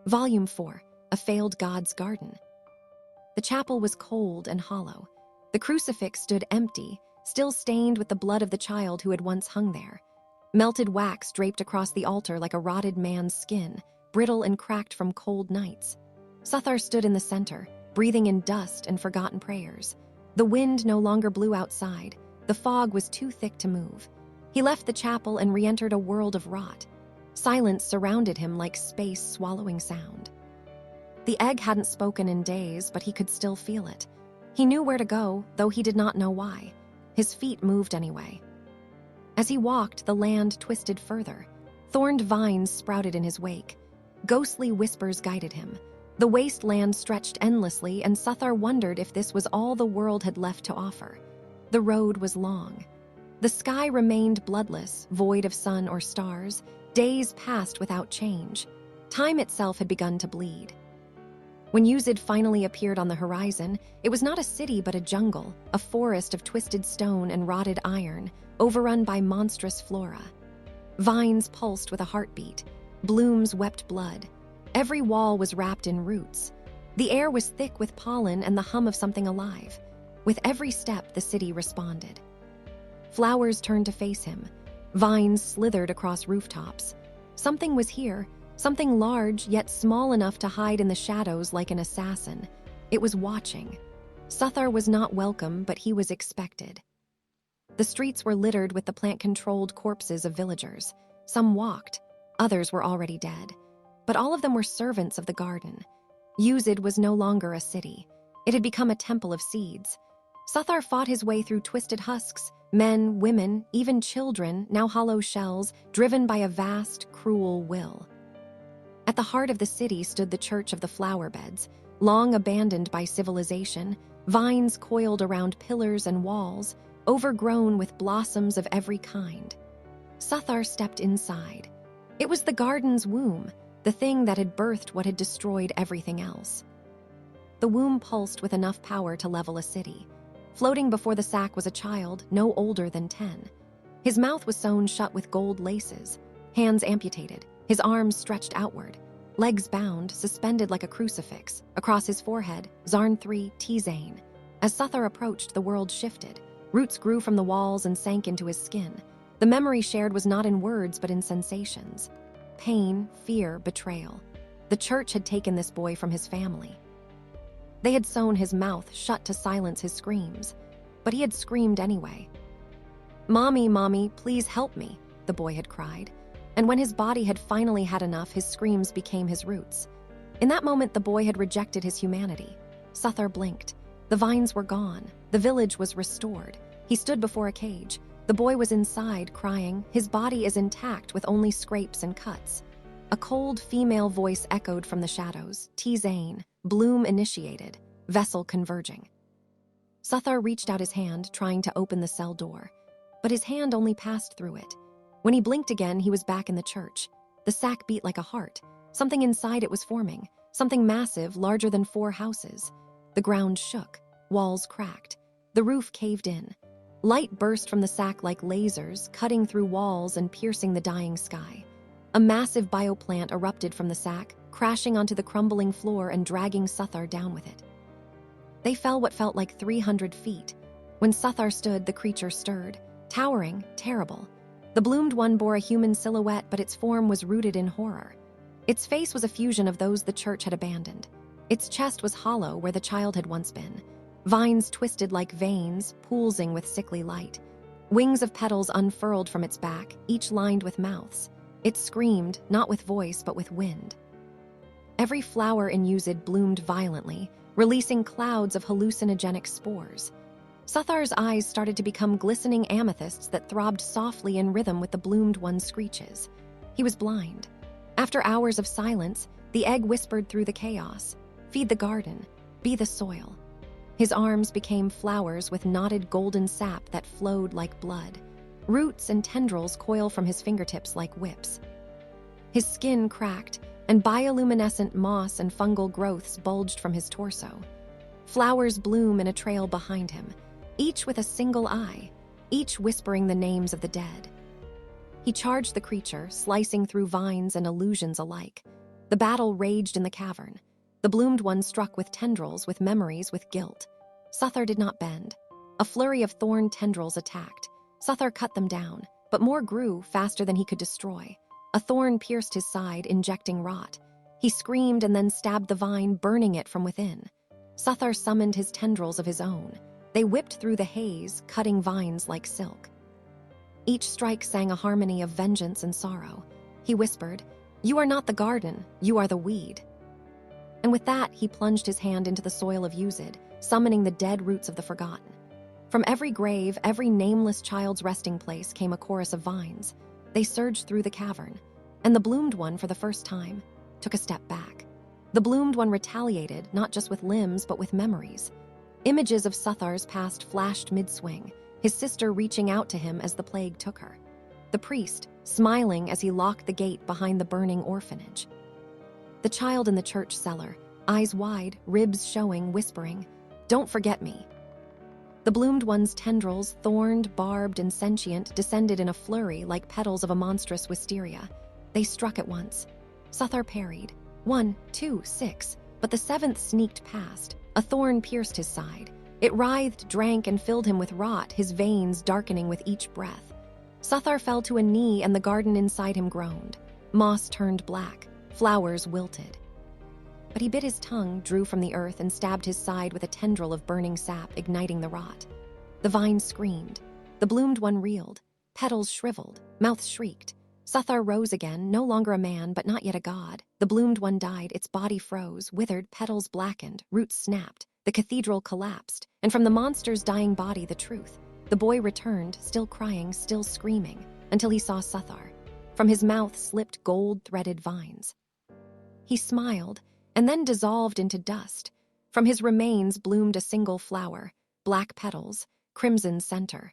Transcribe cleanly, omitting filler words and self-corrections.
Volume 4, A Failed God's Garden. The chapel was cold and hollow. The crucifix stood empty, still stained with the blood of the child who had once hung there. Melted wax draped across the altar like a rotted man's skin, brittle and cracked from cold nights. Suthar stood in the center, breathing in dust and forgotten prayers. The wind no longer blew outside. The fog was too thick to move. He left the chapel and re-entered a world of rot. Silence surrounded him like space swallowing sound. The egg hadn't spoken in days, but he could still feel it. He knew where to go, though he did not know why. His feet moved anyway. As he walked, the land twisted further. Thorned vines sprouted in his wake. Ghostly whispers guided him. The wasteland stretched endlessly, and Suthar wondered if this was all the world had left to offer. The road was long. The sky remained bloodless, void of sun or stars. Days passed without change. Time itself had begun to bleed. When Uzid finally appeared on the horizon, it was not a city but a jungle, a forest of twisted stone and rotted iron, overrun by monstrous flora. Vines pulsed with a heartbeat. Blooms wept blood. Every wall was wrapped in roots. The air was thick with pollen and the hum of something alive. With every step, the city responded. Flowers turned to face him. Vines slithered across rooftops. Something was here, something large yet small enough to hide in the shadows like an assassin. It was watching. Suthar was not welcome, but he was expected. The streets were littered with the plant-controlled corpses of villagers. Some walked, others were already dead. But all of them were servants of the garden. Uzid was no longer a city. It had become a temple of seeds. Suthar fought his way through twisted husks, men, women, even children, now hollow shells, driven by a vast, cruel will. At the heart of the city stood the Church of the Flower Beds, long abandoned by civilization, vines coiled around pillars and walls, overgrown with blossoms of every kind. Suthar stepped inside. It was the garden's womb, the thing that had birthed what had destroyed everything else. The womb pulsed with enough power to level a city. Floating before the sack was a child, no older than 10. His mouth was sewn shut with gold laces, hands amputated, his arms stretched outward, legs bound, suspended like a crucifix. Across his forehead, Zarn 3 Tzane. As Suthar approached, the world shifted. Roots grew from the walls and sank into his skin. The memory shared was not in words, but in sensations. Pain, fear, betrayal. The church had taken this boy from his family. They had sewn his mouth shut to silence his screams, but he had screamed anyway. "Mommy, Mommy, please help me," the boy had cried. And when his body had finally had enough, his screams became his roots. In that moment, the boy had rejected his humanity. Suthar blinked. The vines were gone. The village was restored. He stood before a cage. The boy was inside, crying. His body is intact with only scrapes and cuts. A cold female voice echoed from the shadows. Tzane, bloom initiated, vessel converging. Suthar reached out his hand, trying to open the cell door, but his hand only passed through it. When he blinked again, he was back in the church. The sack beat like a heart. Something inside it was forming, something massive, larger than 4 houses. The ground shook, walls cracked, the roof caved in. Light burst from the sack like lasers, cutting through walls and piercing the dying sky. A massive bioplant erupted from the sack, crashing onto the crumbling floor and dragging Suthar down with it. They fell what felt like 300 feet. When Suthar stood, the creature stirred, towering, terrible. The bloomed one bore a human silhouette, but its form was rooted in horror. Its face was a fusion of those the church had abandoned. Its chest was hollow where the child had once been. Vines twisted like veins, pulsing with sickly light. Wings of petals unfurled from its back, each lined with mouths. It screamed, not with voice, but with wind. Every flower in Uzid bloomed violently, releasing clouds of hallucinogenic spores. Suthar's eyes started to become glistening amethysts that throbbed softly in rhythm with the bloomed one's screeches. He was blind. After hours of silence, the egg whispered through the chaos, "Feed the garden, be the soil." His arms became flowers with knotted golden sap that flowed like blood. Roots and tendrils coil from his fingertips like whips. His skin cracked, and bioluminescent moss and fungal growths bulged from his torso. Flowers bloom in a trail behind him, each with a single eye, each whispering the names of the dead. He charged the creature, slicing through vines and illusions alike. The battle raged in the cavern. The bloomed one struck with tendrils, with memories, with guilt. Suthar did not bend. A flurry of thorn tendrils attacked. Suthar cut them down, but more grew faster than he could destroy. A thorn pierced his side, injecting rot. He screamed and then stabbed the vine, burning it from within. Suthar summoned his tendrils of his own. They whipped through the haze, cutting vines like silk. Each strike sang a harmony of vengeance and sorrow. He whispered, "You are not the garden, you are the weed." And with that, he plunged his hand into the soil of Uzid, summoning the dead roots of the forgotten. From every grave, every nameless child's resting place came a chorus of vines. They surged through the cavern, and the bloomed one, for the first time, took a step back. The bloomed one retaliated, not just with limbs, but with memories. Images of Suthar's past flashed mid-swing, his sister reaching out to him as the plague took her. The priest, smiling as he locked the gate behind the burning orphanage. The child in the church cellar, eyes wide, ribs showing, whispering, "Don't forget me." The bloomed one's tendrils, thorned, barbed, and sentient, descended in a flurry like petals of a monstrous wisteria. They struck at once. Suthar parried. 1, 2, 6, but the seventh sneaked past. A thorn pierced his side. It writhed, drank, and filled him with rot, his veins darkening with each breath. Suthar fell to a knee, and the garden inside him groaned. Moss turned black. Flowers wilted. But he bit his tongue, drew from the earth, and stabbed his side with a tendril of burning sap, igniting the rot. The vine screamed. The bloomed one reeled. Petals shriveled. Mouth shrieked. Suthar rose again, no longer a man, but not yet a god. The bloomed one died, its body froze, withered, petals blackened, roots snapped. The cathedral collapsed, and from the monster's dying body, the truth. The boy returned, still crying, still screaming, until he saw Suthar. From his mouth slipped gold-threaded vines. He smiled, and then dissolved into dust. From his remains bloomed a single flower, black petals, crimson center.